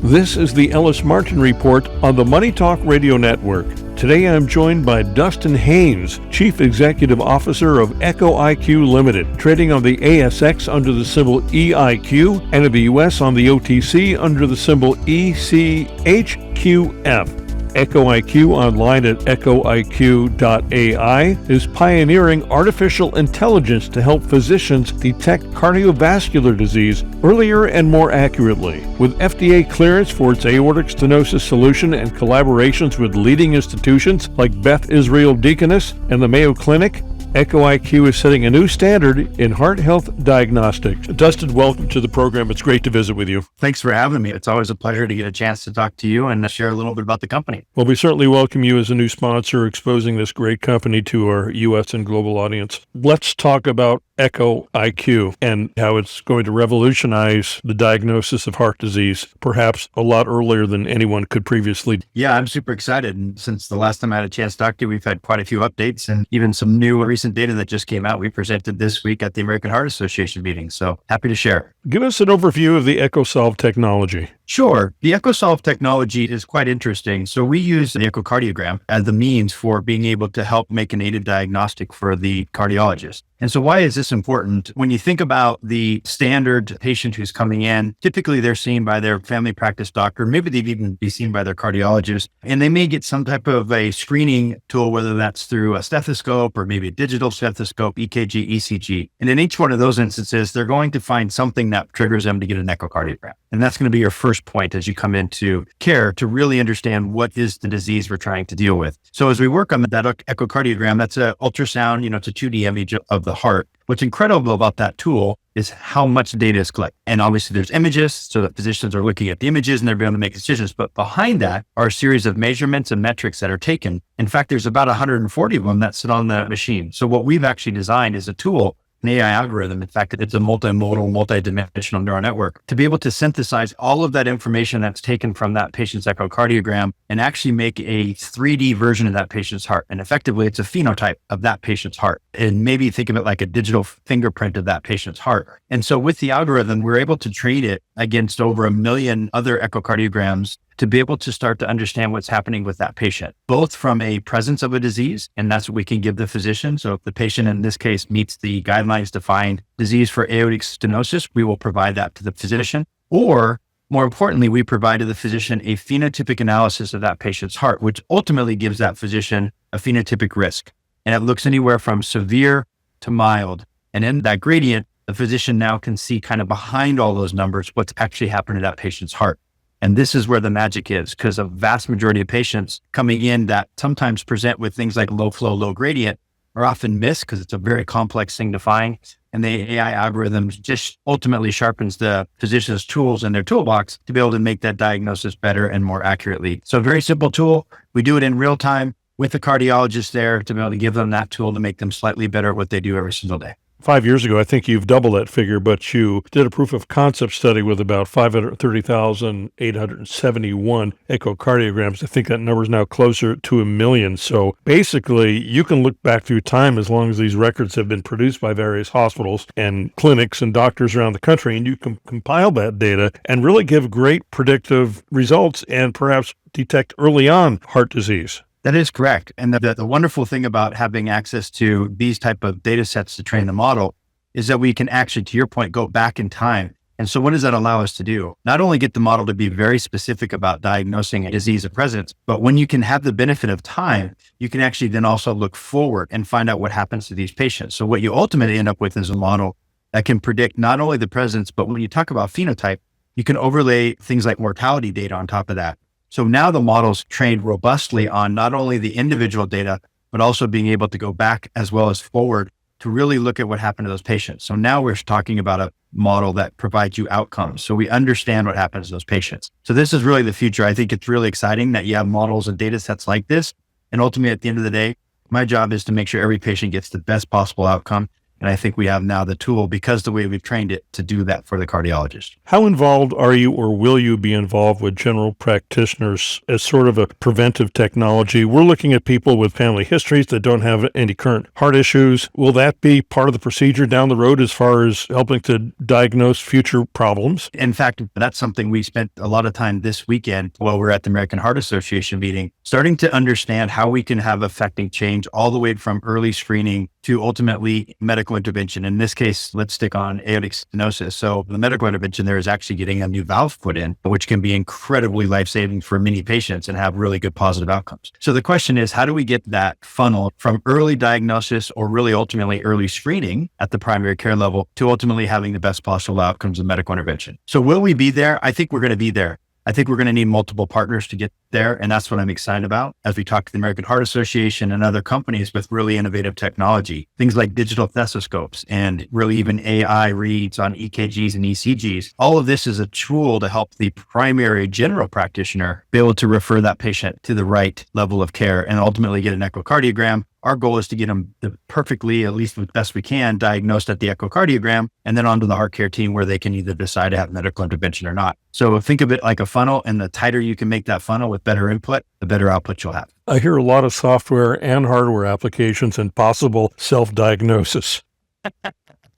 This is the Ellis Martin Report on the MoneyTalk Radio Network. Today I'm joined by Dustin Haines, Chief Executive Officer of EchoIQ Limited, trading on the ASX under the symbol EIQ and in the US on the OTC under the symbol ECHQF. EchoIQ online at echoiq.ai is pioneering artificial intelligence to help physicians detect cardiovascular disease earlier and more accurately. With FDA clearance for its aortic stenosis solution and collaborations with leading institutions like Beth Israel Deaconess and the Mayo Clinic, EchoIQ is setting a new standard in heart health diagnostics. Dustin, welcome to the program. It's great to visit with you. Thanks for having me. It's always a pleasure to get a chance to talk to you and share a little bit about the company. Well, we certainly welcome you as a new sponsor, exposing this great company to our U.S. and global audience. Let's talk about EchoIQ and how it's going to revolutionize the diagnosis of heart disease, perhaps a lot earlier than anyone could previously. Yeah, I'm super excited. And since the last time I had a chance to talk to you, we've had quite a few updates and even some new recent data that just came out. We presented this week at the American Heart Association meeting. So happy to share. Give us an overview of the Echo Solv technology. Sure. The Echo Solv technology is quite interesting. So we use the echocardiogram as the means for being able to help make an aided diagnostic for the cardiologist. And so why is this important? When you think about the standard patient who's coming in, typically they're seen by their family practice doctor, maybe they'd even be seen by their cardiologist, and they may get some type of a screening tool, whether that's through a stethoscope or maybe a digital stethoscope, EKG, ECG. And in each one of those instances, they're going to find something that triggers them to get an echocardiogram. And that's going to be your first point as you come into care to really understand what is the disease we're trying to deal with. So as we work on that echocardiogram, that's an ultrasound, it's a 2D image of the heart. What's incredible about that tool is how much data is collected. And obviously there's images, so that physicians are looking at the images and they're able to make decisions. But behind that are a series of measurements and metrics that are taken. In fact, there's about 140 of them that sit on the machine. So what we've actually designed is a tool, an AI algorithm. In fact, it's a multimodal, multidimensional neural network to be able to synthesize all of that information that's taken from that patient's echocardiogram and actually make a 3D version of that patient's heart. And effectively, it's a phenotype of that patient's heart. And maybe think of it like a digital fingerprint of that patient's heart. And so with the algorithm, we're able to train it against over 1 million other echocardiograms to be able to start to understand what's happening with that patient, both from a presence of a disease, and that's what we can give the physician. So if the patient in this case meets the guidelines defined disease for aortic stenosis, we will provide that to the physician. Or more importantly, we provide to the physician a phenotypic analysis of that patient's heart, which ultimately gives that physician a phenotypic risk. And it looks anywhere from severe to mild. And in that gradient, the physician now can see kind of behind all those numbers, what's actually happened to that patient's heart. And this is where the magic is, because a vast majority of patients coming in that sometimes present with things like low flow, low gradient are often missed because it's a very complex thing to find. And the AI algorithms just ultimately sharpens the physician's tools in their toolbox to be able to make that diagnosis better and more accurately. So a very simple tool. We do it in real time with the cardiologist there to be able to give them that tool to make them slightly better at what they do every single day. 5 years ago, I think you've doubled that figure, but you did a proof of concept study with about 530,871 echocardiograms. I think that number is now closer to 1 million. So basically, you can look back through time as long as these records have been produced by various hospitals and clinics and doctors around the country, and you can compile that data and really give great predictive results and perhaps detect early on heart disease. That is correct. And the wonderful thing about having access to these type of data sets to train the model is that we can actually, to your point, go back in time. And so what does that allow us to do? Not only get the model to be very specific about diagnosing a disease of presence, but when you can have the benefit of time, you can actually then also look forward and find out what happens to these patients. So what you ultimately end up with is a model that can predict not only the presence, but when you talk about phenotype, you can overlay things like mortality data on top of that. So now the model's trained robustly on not only the individual data, but also being able to go back as well as forward to really look at what happened to those patients. So now we're talking about a model that provides you outcomes. So we understand what happens to those patients. So this is really the future. I think it's really exciting that you have models and data sets like this. And ultimately, at the end of the day, my job is to make sure every patient gets the best possible outcome. And I think we have now the tool, because the way we've trained it, to do that for the cardiologist. How involved are you, or will you be involved with general practitioners as sort of a preventive technology? We're looking at people with family histories that don't have any current heart issues. Will that be part of the procedure down the road as far as helping to diagnose future problems? In fact, that's something we spent a lot of time this weekend while we're at the American Heart Association meeting, starting to understand how we can have effective change all the way from early screening to ultimately medical intervention. In this case, let's stick on aortic stenosis. So the medical intervention there is actually getting a new valve put in, which can be incredibly life-saving for many patients and have really good positive outcomes. So the question is, how do we get that funnel from early diagnosis, or really ultimately early screening at the primary care level, to ultimately having the best possible outcomes of medical intervention? So will we be there? I think we're going to be there. I think we're going to need multiple partners to get there. And that's what I'm excited about as we talk to the American Heart Association and other companies with really innovative technology, things like digital stethoscopes and really even AI reads on EKGs and ECGs. All of this is a tool to help the primary general practitioner be able to refer that patient to the right level of care and ultimately get an echocardiogram. Our goal is to get them perfectly, at least as best we can, diagnosed at the echocardiogram, and then onto the heart care team where they can either decide to have medical intervention or not. So think of it like a funnel, and the tighter you can make that funnel with better input, the better output you'll have. I hear a lot of software and hardware applications and possible self-diagnosis.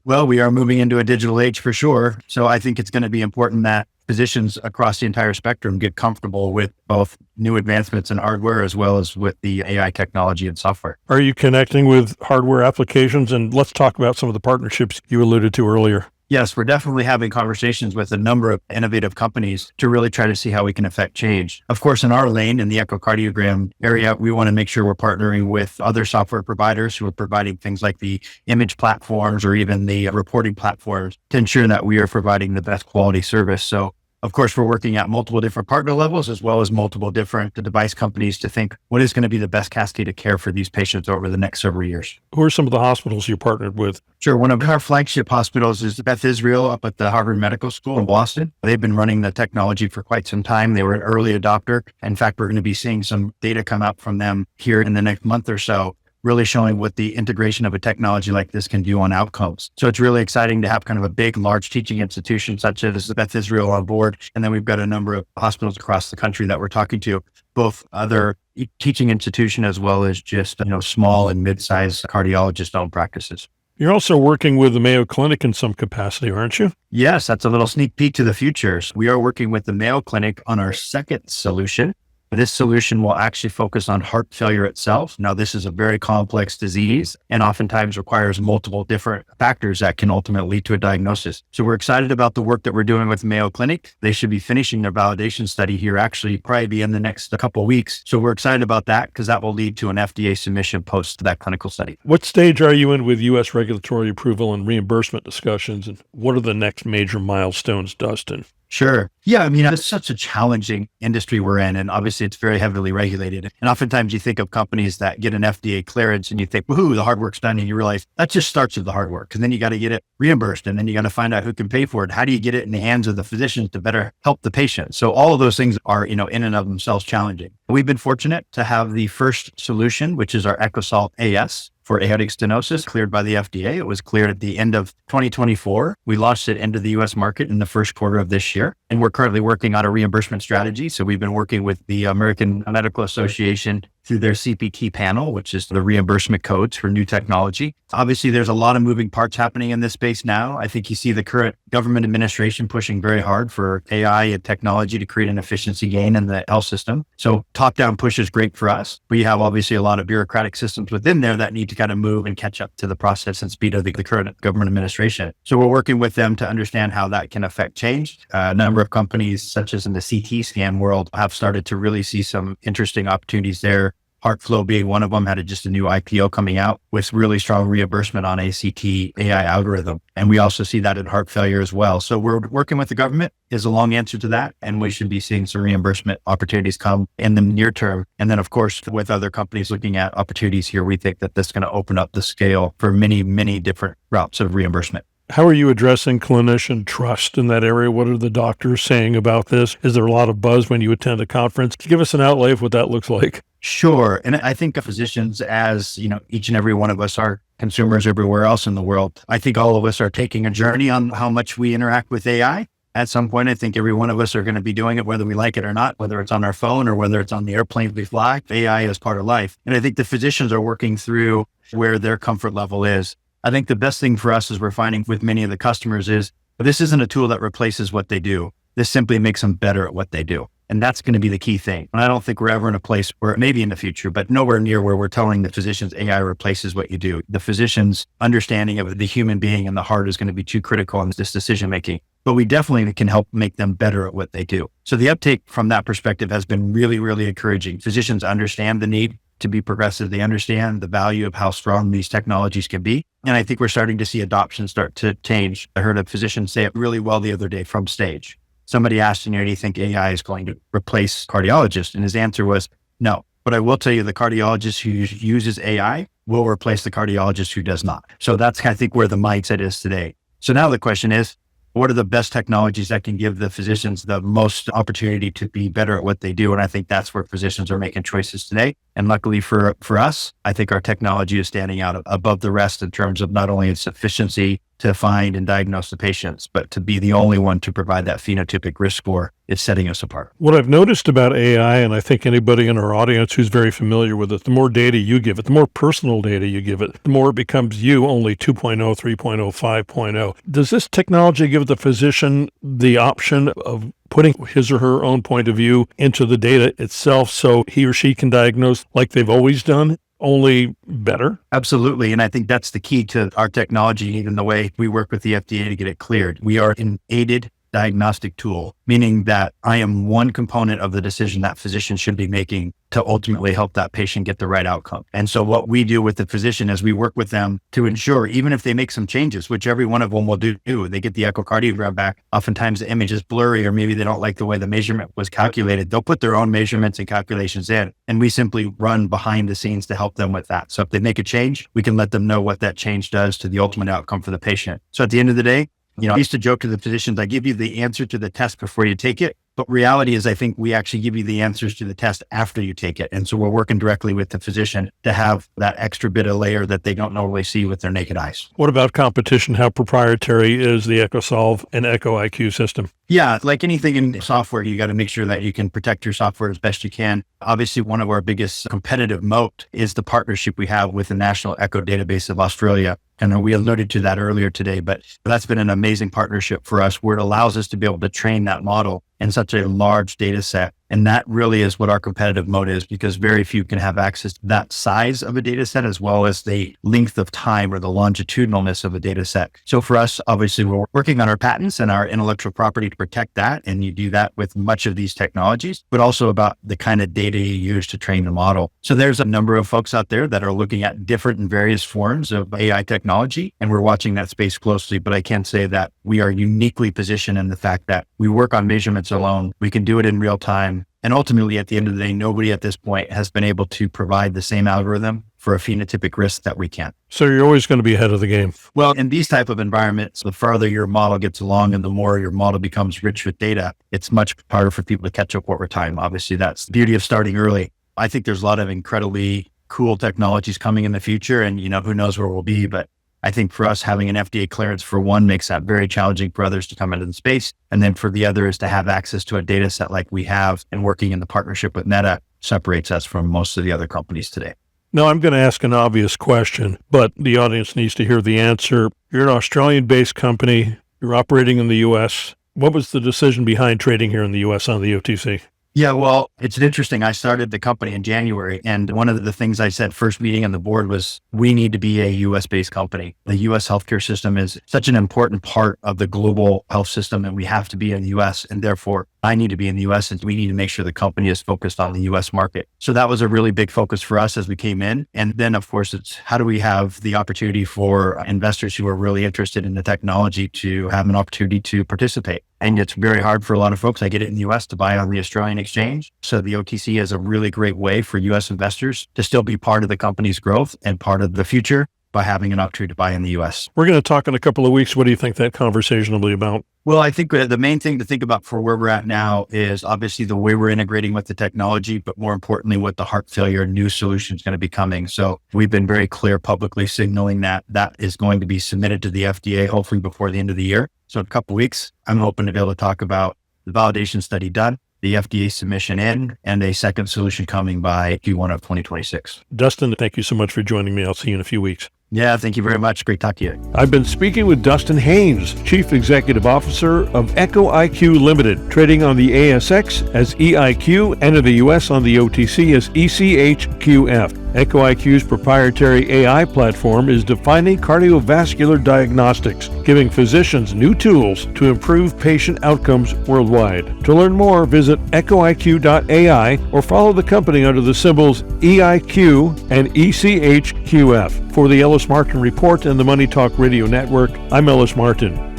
Well, we are moving into a digital age for sure. So I think it's going to be important that physicians across the entire spectrum get comfortable with both new advancements in hardware as well as with the AI technology and software. Are you connecting with hardware applications? And let's talk about some of the partnerships you alluded to earlier. Yes, we're definitely having conversations with a number of innovative companies to really try to see how we can affect change. Of course, in our lane, in the echocardiogram area, we want to make sure we're partnering with other software providers who are providing things like the image platforms or even the reporting platforms to ensure that we are providing the best quality service. So, of course, we're working at multiple different partner levels as well as multiple different device companies to think what is going to be the best cascade of care for these patients over the next several years. Who are some of the hospitals you partnered with? Sure. One of our flagship hospitals is Beth Israel up at the Harvard Medical School in Boston. They've been running the technology for quite some time. They were an early adopter. In fact, we're going to be seeing some data come out from them here in the next month or so, really showing what the integration of a technology like this can do on outcomes. So it's really exciting to have kind of a big, large teaching institution such as Beth Israel on board. And then we've got a number of hospitals across the country that we're talking to, both other teaching institution as well as just, small and mid-sized cardiologist-owned practices. You're also working with the Mayo Clinic in some capacity, aren't you? Yes, that's a little sneak peek to the future. We are working with the Mayo Clinic on our second solution. This solution will actually focus on heart failure itself. Now, this is a very complex disease and oftentimes requires multiple different factors that can ultimately lead to a diagnosis. So we're excited about the work that we're doing with Mayo Clinic. They should be finishing their validation study here, actually probably be in the next couple of weeks. So we're excited about that because that will lead to an FDA submission post that clinical study. What stage are you in with U.S. regulatory approval and reimbursement discussions? And what are the next major milestones, Dustin? Sure. Yeah. It's such a challenging industry we're in, and obviously it's very heavily regulated. And oftentimes you think of companies that get an FDA clearance and you think, woohoo, the hard work's done. And you realize that just starts with the hard work. And then you got to get it reimbursed. And then you got to find out who can pay for it. How do you get it in the hands of the physicians to better help the patient? So all of those things are, in and of themselves challenging. We've been fortunate to have the first solution, which is our Echo Solv AS for aortic stenosis, cleared by the FDA. It was cleared at the end of 2024. We launched it into the U.S. market in the first quarter of this year. And we're currently working on a reimbursement strategy. So we've been working with the American Medical Association through their CPT panel, which is the reimbursement codes for new technology. Obviously, there's a lot of moving parts happening in this space now. I think you see the current government administration pushing very hard for AI and technology to create an efficiency gain in the health system. So top-down push is great for us. We have obviously a lot of bureaucratic systems within there that need to kind of move and catch up to the process and speed of the current government administration. So we're working with them to understand how that can affect change. A number of companies, such as in the CT scan world, have started to really see some interesting opportunities there. HeartFlow being one of them, had just a new IPO coming out with really strong reimbursement on ACT AI algorithm. And we also see that in heart failure as well. So we're working with the government is a long answer to that. And we should be seeing some reimbursement opportunities come in the near term. And then of course, with other companies looking at opportunities here, we think that this is going to open up the scale for many, many different routes of reimbursement. How are you addressing clinician trust in that area? What are the doctors saying about this? Is there a lot of buzz when you attend a conference? Give us an outlay of what that looks like. Sure. And I think of physicians, as each and every one of us are consumers everywhere else in the world. I think all of us are taking a journey on how much we interact with AI. At some point, I think every one of us are going to be doing it, whether we like it or not, whether it's on our phone or whether it's on the airplane we fly. AI is part of life. And I think the physicians are working through where their comfort level is. I think the best thing for us, as we're finding with many of the customers, is this isn't a tool that replaces what they do. This simply makes them better at what they do. And that's going to be the key thing. And I don't think we're ever in a place where, maybe in the future, but nowhere near where we're telling the physicians AI replaces what you do. The physician's understanding of the human being and the heart is going to be too critical in this decision making. But we definitely can help make them better at what they do. So the uptake from that perspective has been really, really encouraging. Physicians understand the need to be progressive. They understand the value of how strong these technologies can be. And I think we're starting to see adoption start to change. I heard a physician say it really well the other day from stage. Somebody asked him, do you think AI is going to replace cardiologists? And his answer was no. But I will tell you, the cardiologist who uses AI will replace the cardiologist who does not. So that's, I think, where the mindset is today. So now the question is, what are the best technologies that can give the physicians the most opportunity to be better at what they do? And I think that's where physicians are making choices today. And luckily for us, I think our technology is standing out above the rest in terms of not only its efficiency to find and diagnose the patients, but to be the only one to provide that phenotypic risk score is setting us apart. What I've noticed about AI, and I think anybody in our audience who's very familiar with it, the more data you give it, the more personal data you give it, the more it becomes you, only 2.0, 3.0, 5.0. Does this technology give the physician the option of putting his or her own point of view into the data itself so he or she can diagnose like they've always done, only better? Absolutely. And I think that's the key to our technology, even the way we work with the FDA to get it cleared. We are an aided diagnostic tool, meaning that I am one component of the decision that physician should be making to ultimately help that patient get the right outcome. And so what we do with the physician is we work with them to ensure, even if they make some changes, which every one of them will do, they get the echocardiogram back. Oftentimes the image is blurry, or maybe they don't like the way the measurement was calculated. They'll put their own measurements and calculations in, and we simply run behind the scenes to help them with that. So if they make a change, we can let them know what that change does to the ultimate outcome for the patient. So at the end of the day, I used to joke to the physicians, I give you the answer to the test before you take it. But reality is, I think we actually give you the answers to the test after you take it. And so we're working directly with the physician to have that extra bit of layer that they don't normally see with their naked eyes. What about competition? How proprietary is the Echo Solv and Echo IQ system? Yeah, like anything in software, you got to make sure that you can protect your software as best you can. Obviously, one of our biggest competitive moat is the partnership we have with the National Echo Database of Australia. And we alluded to that earlier today, but that's been an amazing partnership for us where it allows us to be able to train that model in such a large data set. And that really is what our competitive moat is, because very few can have access to that size of a data set, as well as the length of time or the longitudinalness of a data set. So for us, obviously, we're working on our patents and our intellectual property to protect that. And you do that with much of these technologies, but also about the kind of data you use to train the model. So there's a number of folks out there that are looking at different and various forms of AI technology, and we're watching that space closely. But I can say that we are uniquely positioned in the fact that we work on measurements alone. We can do it in real time. And ultimately, at the end of the day, nobody at this point has been able to provide the same algorithm for a phenotypic risk that we can. So you're always going to be ahead of the game. Well, in these type of environments, the farther your model gets along and the more your model becomes rich with data, it's much harder for people to catch up over time. Obviously, that's the beauty of starting early. I think there's a lot of incredibly cool technologies coming in the future, and who knows where we'll be, but I think for us, having an FDA clearance for one makes that very challenging for others to come into the space. And then for the other is to have access to a data set like we have, and working in the partnership with Meta separates us from most of the other companies today. Now, I'm going to ask an obvious question, but the audience needs to hear the answer. You're an Australian-based company. You're operating in the U.S. What was the decision behind trading here in the U.S. on the OTC? Yeah, well, it's interesting. I started the company in January, and one of the things I said first meeting on the board was we need to be a US-based company. The US healthcare system is such an important part of the global health system, and we have to be in the US, and therefore I need to be in the US, and we need to make sure the company is focused on the US market. So that was a really big focus for us as we came in. And then, of course, it's how do we have the opportunity for investors who are really interested in the technology to have an opportunity to participate. And it's very hard for a lot of folks, I get it in the US, to buy on the Australian exchange. So the OTC is a really great way for US investors to still be part of the company's growth and part of the future. by having an opportunity to buy in the U.S. We're going to talk in a couple of weeks. What do you think that conversation will be about? Well, I think the main thing to think about for where we're at now is obviously the way we're integrating with the technology, but more importantly, what the heart failure new solution is going to be coming. So we've been very clear publicly signaling that that is going to be submitted to the FDA, hopefully before the end of the year. So in a couple of weeks, I'm hoping to be able to talk about the validation study done, the FDA submission in, and a second solution coming by Q1 of 2026. Dustin, thank you so much for joining me. I'll see you in a few weeks. Yeah, thank you very much. Great talk to you. I've been speaking with Dustin Haines, Chief Executive Officer of EchoIQ Limited, trading on the ASX as EIQ and in the US on the OTC as ECHQF. EchoIQ's proprietary AI platform is defining cardiovascular diagnostics, giving physicians new tools to improve patient outcomes worldwide. To learn more, visit echoiq.ai or follow the company under the symbols EIQ and ECHQF. For the Ellis Martin Report and the MoneyTalk Radio Network, I'm Ellis Martin.